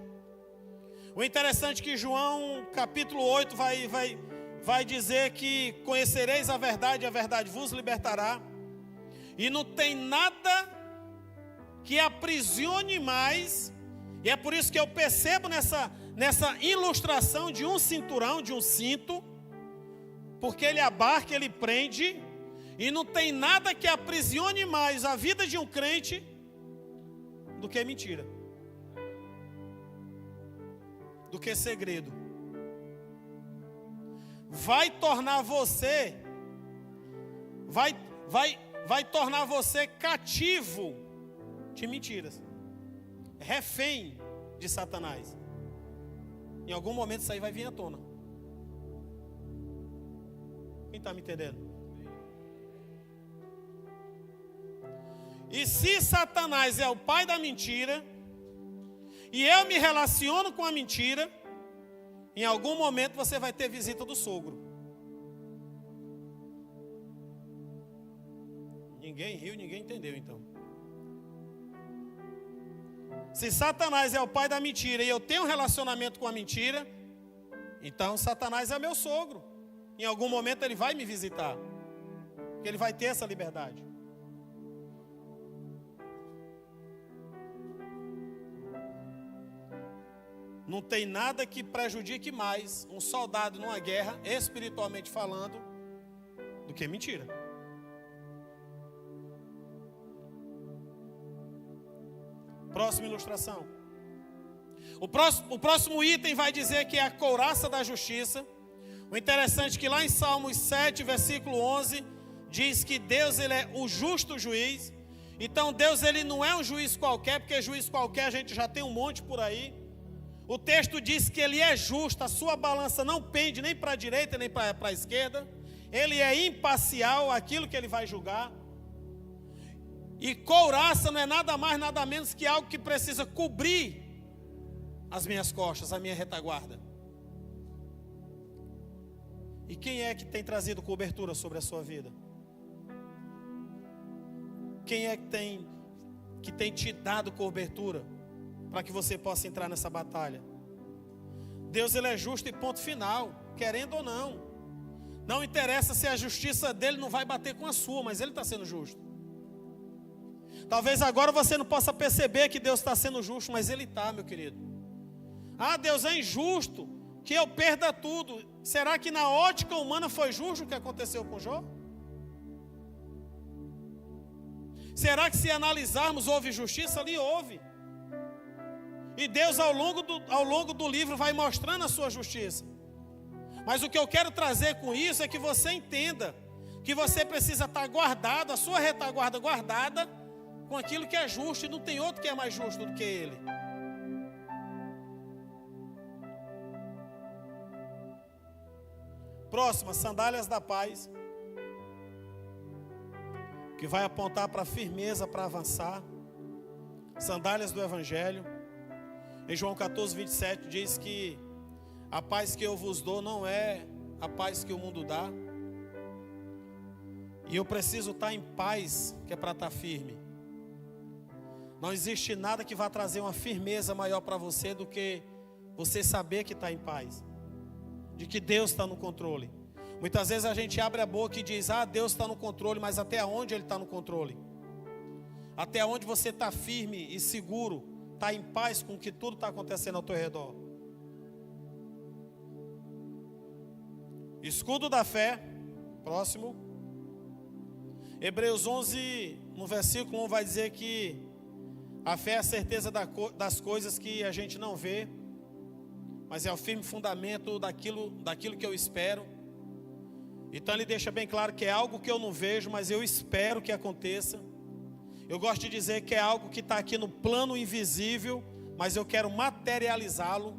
O interessante é que João capítulo 8 vai dizer que conhecereis a verdade vos libertará. E não tem nada que aprisione mais. E é por isso que eu percebo nessa ilustração de um cinturão, de um cinto. Porque ele abarca, ele prende. E não tem nada que aprisione mais a vida de um crente do que mentira. Do que segredo. Vai tornar você vai tornar você cativo de mentiras, refém de Satanás. Em algum momento isso aí vai vir à tona. Quem está me entendendo? E se Satanás é o pai da mentira, e eu me relaciono com a mentira, em algum momento você vai ter visita do sogro. Ninguém riu, ninguém entendeu então. Se Satanás é o pai da mentira e eu tenho um relacionamento com a mentira, então Satanás é meu sogro. Em algum momento ele vai me visitar, porque ele vai ter essa liberdade. Não tem nada que prejudique mais um soldado numa guerra, espiritualmente falando, do que mentira. Próxima ilustração. O próximo item vai dizer que é a couraça da justiça. O interessante é que lá em Salmos 7, versículo 11, diz que Deus ele é o justo juiz. Então Deus ele não é um juiz qualquer, porque juiz qualquer a gente já tem um monte por aí. O texto diz que ele é justo, a sua balança não pende nem para a direita nem para a esquerda. Ele é imparcial, aquilo que ele vai julgar. E couraça não é nada mais, nada menos que algo que precisa cobrir as minhas costas, a minha retaguarda. E quem é que tem trazido cobertura sobre a sua vida? Quem é que tem te dado cobertura para que você possa entrar nessa batalha? Deus ele é justo e ponto final, querendo ou não. Não interessa se a justiça dele não vai bater com a sua, mas ele está sendo justo. Talvez agora você não possa perceber que Deus está sendo justo, mas ele está, meu querido. Ah, Deus é injusto, que eu perda tudo. Será que na ótica humana foi justo o que aconteceu com Jó? Será que se analisarmos houve justiça? Ali houve. E Deus ao longo do livro vai mostrando a sua justiça. Mas o que eu quero trazer com isso é que você entenda que você precisa estar guardado, a sua retaguarda guardada com aquilo que é justo, e não tem outro que é mais justo do que ele. Próxima, sandálias da paz, que vai apontar para a firmeza, para avançar. Sandálias do Evangelho. Em João 14, 27 diz que a paz que eu vos dou não é a paz que o mundo dá. E eu preciso estar em paz, que é para estar firme. Não existe nada que vá trazer uma firmeza maior para você do que você saber que está em paz, de que Deus está no controle. Muitas vezes a gente abre a boca e diz, Deus está no controle, mas até onde Ele está no controle? Até onde você está firme e seguro, está em paz com o que tudo está acontecendo ao teu redor? Escudo da fé, próximo. Hebreus 11, no versículo 1 vai dizer que a fé é a certeza das coisas que a gente não vê, mas é o firme fundamento daquilo que eu espero. Então ele deixa bem claro que é algo que eu não vejo, mas eu espero que aconteça. Eu gosto de dizer que é algo que está aqui no plano invisível, mas eu quero materializá-lo.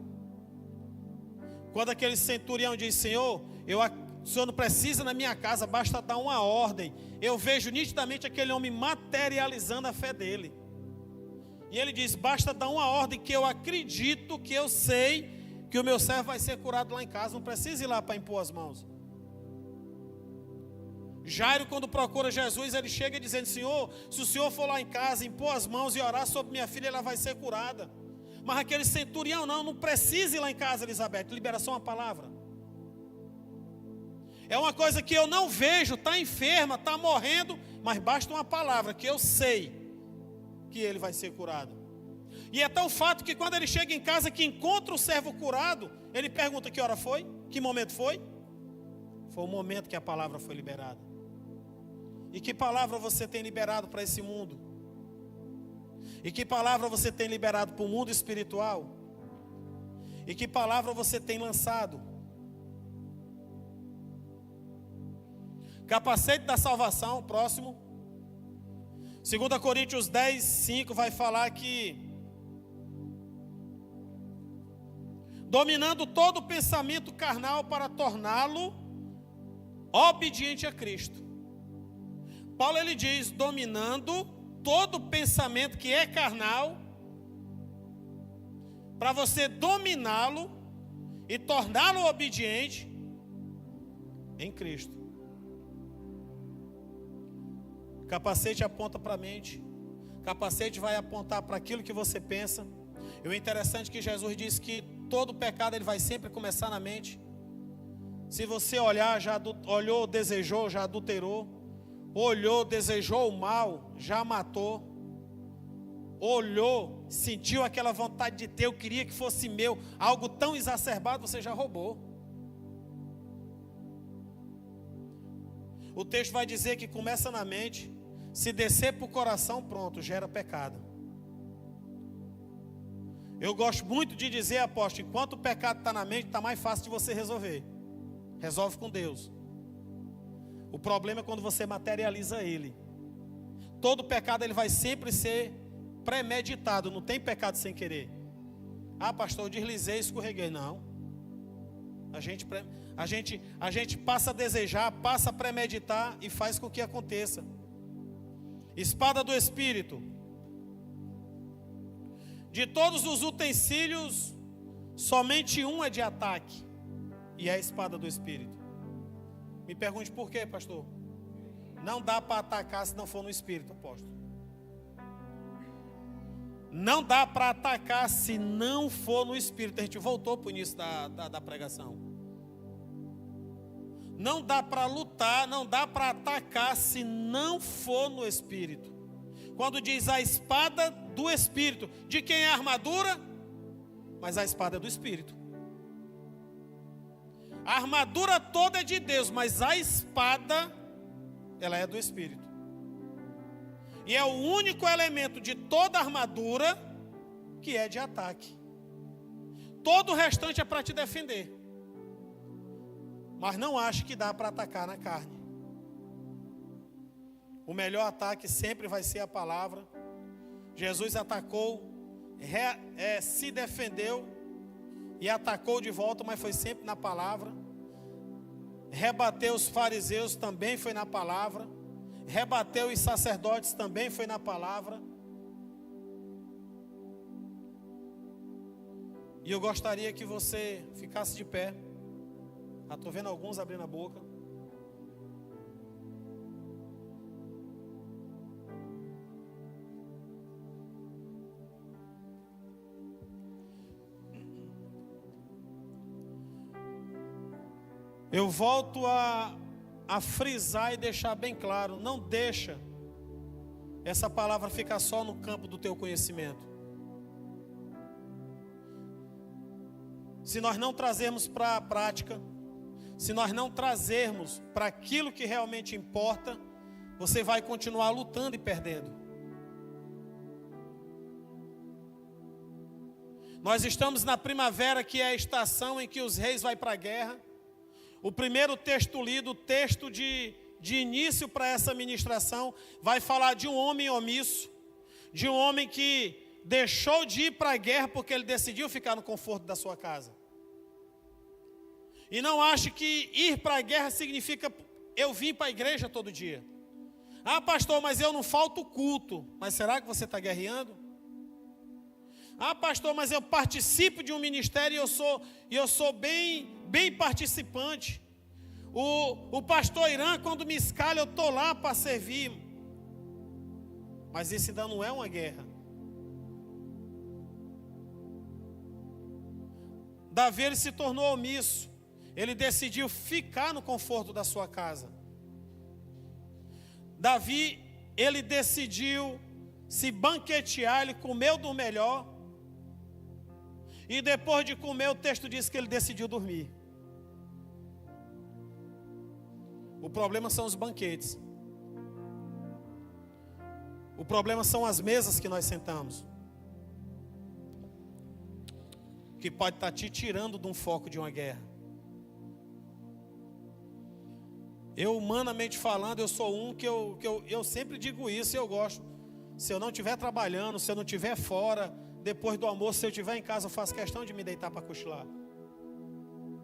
Quando aquele centurião diz, Senhor, o Senhor não precisa na minha casa, basta dar uma ordem. Eu vejo nitidamente aquele homem materializando a fé dele. E ele diz, basta dar uma ordem que eu acredito, que eu sei que o meu servo vai ser curado lá em casa. Não precisa ir lá para impor as mãos. Jairo, quando procura Jesus, ele chega dizendo, Senhor, se o Senhor for lá em casa, impor as mãos e orar sobre minha filha, ela vai ser curada. Mas aquele centurião, não precisa ir lá em casa, Elizabeth, libera só uma palavra. É uma coisa que eu não vejo, está enferma, está morrendo, mas basta uma palavra que eu sei que ele vai ser curado. E é tão fato que quando ele chega em casa, que encontra o servo curado, ele pergunta que hora foi, que momento foi. Foi o momento que a palavra foi liberada. E que palavra você tem liberado para esse mundo? E que palavra você tem liberado para o mundo espiritual? E que palavra você tem lançado? Capacete da salvação, próximo. 2 Coríntios 10, 5 vai falar que dominando todo pensamento carnal para torná-lo obediente a Cristo. Paulo ele diz, dominando todo pensamento que é carnal, para você dominá-lo e torná-lo obediente em Cristo. Capacete aponta para a mente. Capacete vai apontar para aquilo que você pensa. E o interessante é que Jesus disse que todo pecado ele vai sempre começar na mente. Se você olhar, olhou, desejou, já adulterou. Olhou, desejou o mal, já matou. Olhou, sentiu aquela vontade de ter, eu queria que fosse meu, algo tão exacerbado, você já roubou. O texto vai dizer que começa na mente, se descer para o coração, pronto, gera pecado. Eu gosto muito de dizer, apóstolo, enquanto o pecado está na mente, está mais fácil de você resolver. Resolve com Deus. O problema é quando você materializa ele. Todo pecado ele vai sempre ser premeditado, não tem pecado sem querer. Ah, pastor, eu deslizei, escorreguei. Não. A gente passa a desejar, passa a premeditar e faz com que aconteça. Espada do Espírito. De todos os utensílios, somente um é de ataque, e é a espada do Espírito. Me pergunte por quê, pastor? Não dá para atacar se não for no Espírito, apóstolo. Não dá para atacar se não for no Espírito. A gente voltou para o início da pregação. Não dá para lutar, não dá para atacar se não for no Espírito. Quando diz a espada do Espírito, de quem é a armadura? Mas a espada é do Espírito. A armadura toda é de Deus, mas a espada, ela é do Espírito. E é o único elemento de toda a armadura que é de ataque. Todo o restante é para te defender. Mas não acho que dá para atacar na carne. O melhor ataque sempre vai ser a palavra. Jesus atacou, se defendeu e atacou de volta, mas foi sempre na palavra. Rebateu os fariseus, também foi na palavra. Rebateu os sacerdotes, também foi na palavra. E eu gostaria que você ficasse de pé. Já estou vendo alguns abrindo a boca. Eu volto a frisar e deixar bem claro, não deixa essa palavra ficar só no campo do teu conhecimento. Se nós não trazermos para a prática, se nós não trazermos para aquilo que realmente importa, você vai continuar lutando e perdendo. Nós estamos na primavera, que é a estação em que os reis vão para a guerra. O primeiro texto lido, o texto de início para essa ministração, vai falar de um homem omisso, de um homem que deixou de ir para a guerra porque ele decidiu ficar no conforto da sua casa. E não ache que ir para a guerra significa eu vim para a igreja todo dia. Ah, pastor, mas eu não falto culto. Mas será que você está guerreando? Ah, pastor, mas eu participo de um ministério e eu sou bem participante. O pastor Irã, quando me escala, eu estou lá para servir. Mas isso ainda não é uma guerra. Davi, ele se tornou omisso. Ele decidiu ficar no conforto da sua casa. Davi, ele decidiu se banquetear, ele comeu do melhor. E depois de comer, o texto diz que ele decidiu dormir. O problema são os banquetes. O problema são as mesas que nós sentamos, que pode estar te tirando de um foco de uma guerra. Eu, humanamente falando, eu sou um que eu sempre digo isso e eu gosto. Se eu não estiver trabalhando, se eu não estiver fora, depois do almoço, se eu estiver em casa, eu faço questão de me deitar para cochilar.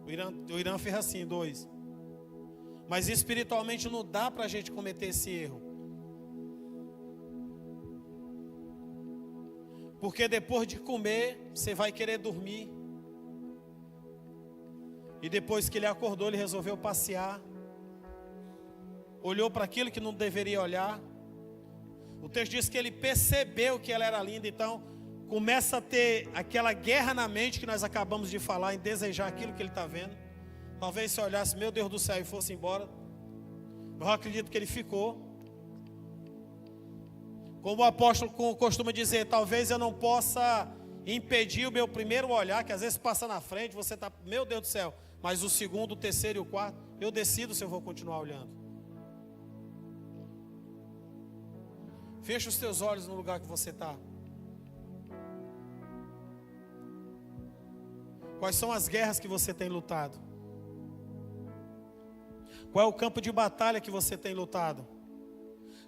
O Irã fez assim, 2. Mas espiritualmente não dá para a gente cometer esse erro. Porque depois de comer, você vai querer dormir. E depois que ele acordou, ele resolveu passear. Olhou para aquilo que não deveria olhar. O texto diz que ele percebeu que ela era linda. Então começa a ter aquela guerra na mente que nós acabamos de falar, em desejar aquilo que ele está vendo. Talvez se olhasse, meu Deus do céu, e fosse embora. Eu acredito que ele ficou. Como o apóstolo costuma dizer, talvez eu não possa impedir o meu primeiro olhar, que às vezes passa na frente, você está, meu Deus do céu, mas o segundo, o terceiro e o quarto, eu decido se eu vou continuar olhando. Fecha os teus olhos no lugar que você está. Quais são as guerras que você tem lutado? Qual é o campo de batalha que você tem lutado?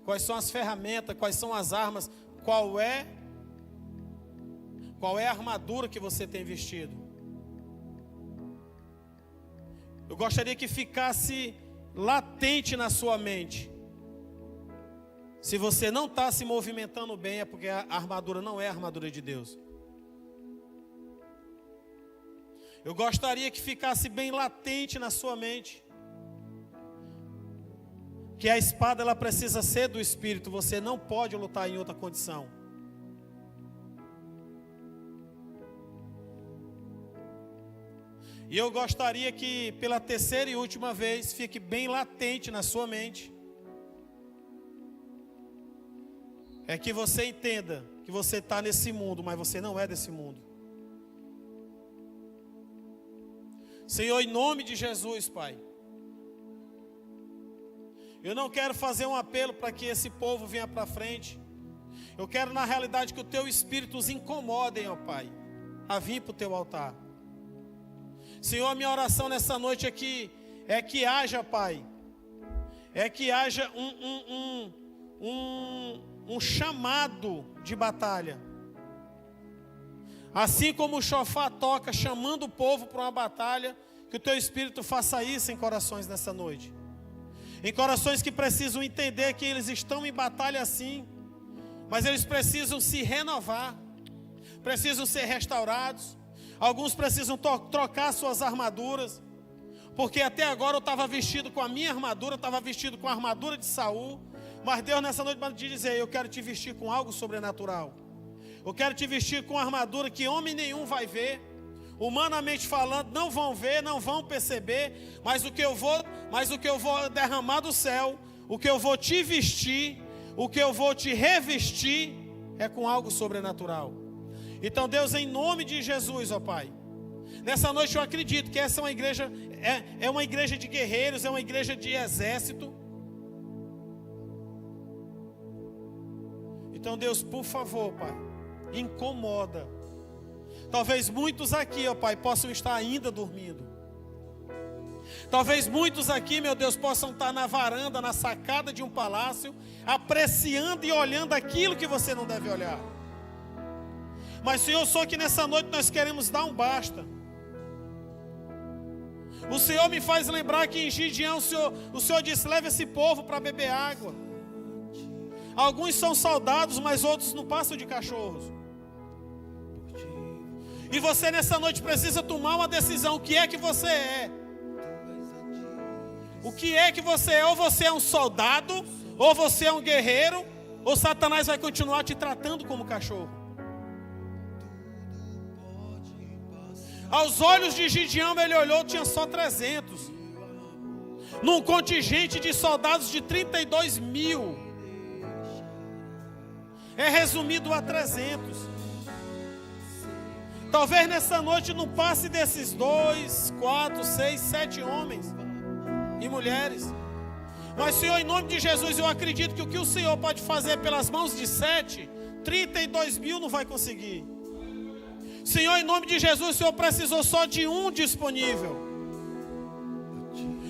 Quais são as ferramentas, quais são as armas? Qual é a armadura que você tem vestido? Eu gostaria que ficasse latente na sua mente. Se você não está se movimentando bem, é porque a armadura não é a armadura de Deus. Eu gostaria que ficasse bem latente na sua mente que a espada ela precisa ser do Espírito. Você não pode lutar em outra condição. E eu gostaria que pela terceira e última vez fique bem latente na sua mente. É que você entenda que você está nesse mundo, mas você não é desse mundo. Senhor, em nome de Jesus, Pai. Eu não quero fazer um apelo para que esse povo venha para frente. Eu quero, na realidade, que o Teu Espírito os incomode, ó Pai, a vir para o Teu altar. Senhor, a minha oração nessa noite aqui é que haja, Pai, um chamado de batalha. Assim como o chofar toca, chamando o povo para uma batalha, que o Teu Espírito faça isso em corações nessa noite. Em corações que precisam entender que eles estão em batalha sim, mas eles precisam se renovar, precisam ser restaurados. Alguns precisam trocar suas armaduras, porque até agora eu estava vestido com a minha armadura, estava vestido com a armadura de Saul, mas Deus nessa noite vai te dizer, eu quero te vestir com algo sobrenatural. Eu quero te vestir com armadura que homem nenhum vai ver, humanamente falando, não vão ver, não vão perceber, mas o que eu vou derramar do céu, o que eu vou te vestir, o que eu vou te revestir, é com algo sobrenatural. Então Deus, em nome de Jesus, ó Pai, nessa noite eu acredito que essa é uma igreja, é uma igreja de guerreiros, é uma igreja de exército. Então Deus, por favor, Pai, incomoda. Talvez muitos aqui, ó Pai, possam estar ainda dormindo. Talvez muitos aqui, meu Deus, possam estar na varanda, na sacada de um palácio, apreciando e olhando aquilo que você não deve olhar. Mas Senhor, só que nessa noite nós queremos dar um basta. O Senhor me faz lembrar que em Gideão o Senhor disse, leve esse povo para beber água. Alguns são soldados, mas outros não passam de cachorros. E você nessa noite precisa tomar uma decisão. O que é que você é? O que é que você é? Ou você é um soldado, ou você é um guerreiro, ou Satanás vai continuar te tratando como cachorro. Aos olhos de Gideão, ele olhou, tinha só 300. Num contingente de soldados de 32 mil. É resumido a 300. Talvez nessa noite não passe desses 2, 4, 6, 7 homens e mulheres. Mas Senhor, em nome de Jesus, eu acredito que o que o Senhor pode fazer pelas mãos de 7, 32 mil não vai conseguir. Senhor, em nome de Jesus, o Senhor precisou só de um disponível.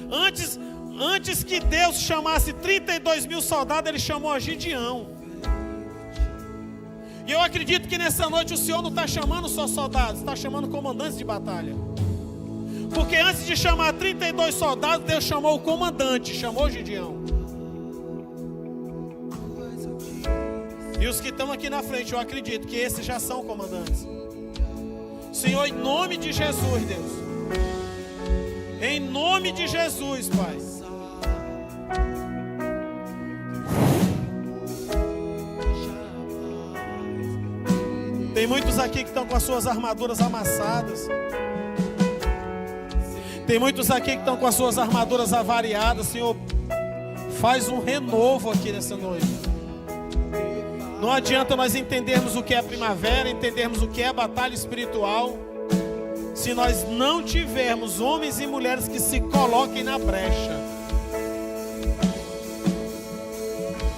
Antes que Deus chamasse 32 mil soldados, Ele chamou a Gideão. E eu acredito que nessa noite o Senhor não está chamando só soldados, está chamando comandantes de batalha. Porque antes de chamar 32 soldados, Deus chamou o comandante, chamou Gideão. E os que estão aqui na frente, eu acredito que esses já são comandantes. Senhor, em nome de Jesus, Deus. Em nome de Jesus, Pai. Tem muitos aqui que estão com as suas armaduras amassadas. Tem muitos aqui que estão com as suas armaduras avariadas. Senhor, faz um renovo aqui nessa noite. Não adianta nós entendermos o que é primavera, entendermos o que é batalha espiritual, se nós não tivermos homens e mulheres que se coloquem na brecha.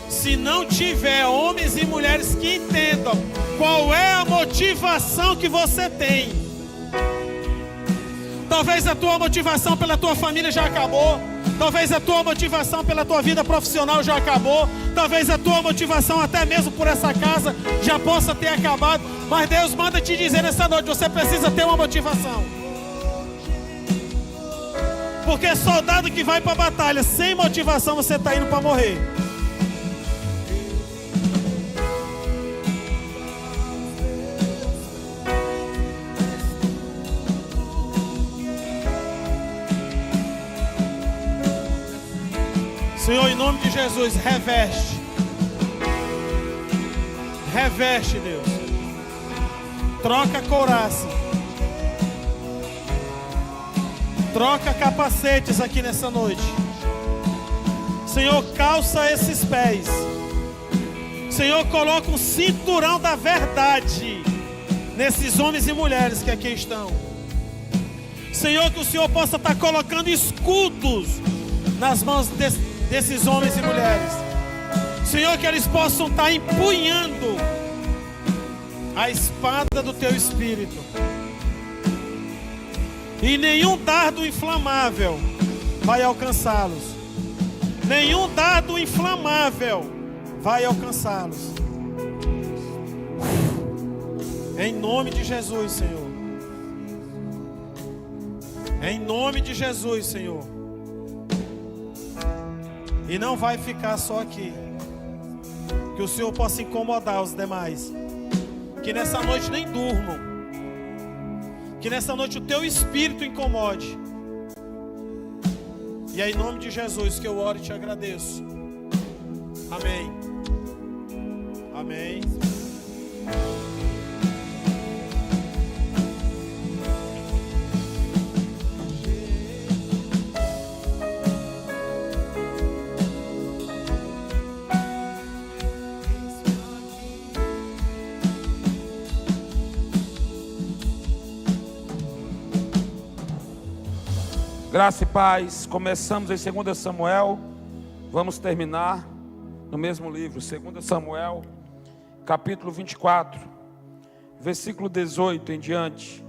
Se não tiver homens e mulheres que entendam qual é a motivação que você tem. Talvez a tua motivação pela tua família já acabou. Talvez a tua motivação pela tua vida profissional já acabou. Talvez a tua motivação até mesmo por essa casa já possa ter acabado. Mas Deus manda te dizer nessa noite, você precisa ter uma motivação. Porque soldado que vai para a batalha sem motivação, você está indo para morrer. Senhor, em nome de Jesus, reveste. Reveste, Deus. Troca a couraça. Troca capacetes aqui nessa noite. Senhor, calça esses pés. Senhor, coloca um cinturão da verdade nesses homens e mulheres que aqui estão. Senhor, que o Senhor possa estar colocando escudos nas mãos desses homens e mulheres. Senhor, que eles possam estar empunhando a espada do Teu Espírito. E nenhum dardo inflamável vai alcançá-los. Nenhum dardo inflamável vai alcançá-los. Em nome de Jesus, Senhor. Em nome de Jesus, Senhor. E não vai ficar só aqui. Que o Senhor possa incomodar os demais. Que nessa noite nem durmam. Que nessa noite o Teu Espírito incomode. E é em nome de Jesus que eu oro e te agradeço. Amém. Amém. Graça e paz. Começamos em 2 Samuel. Vamos terminar no mesmo livro, 2 Samuel, capítulo 24, versículo 18 em diante.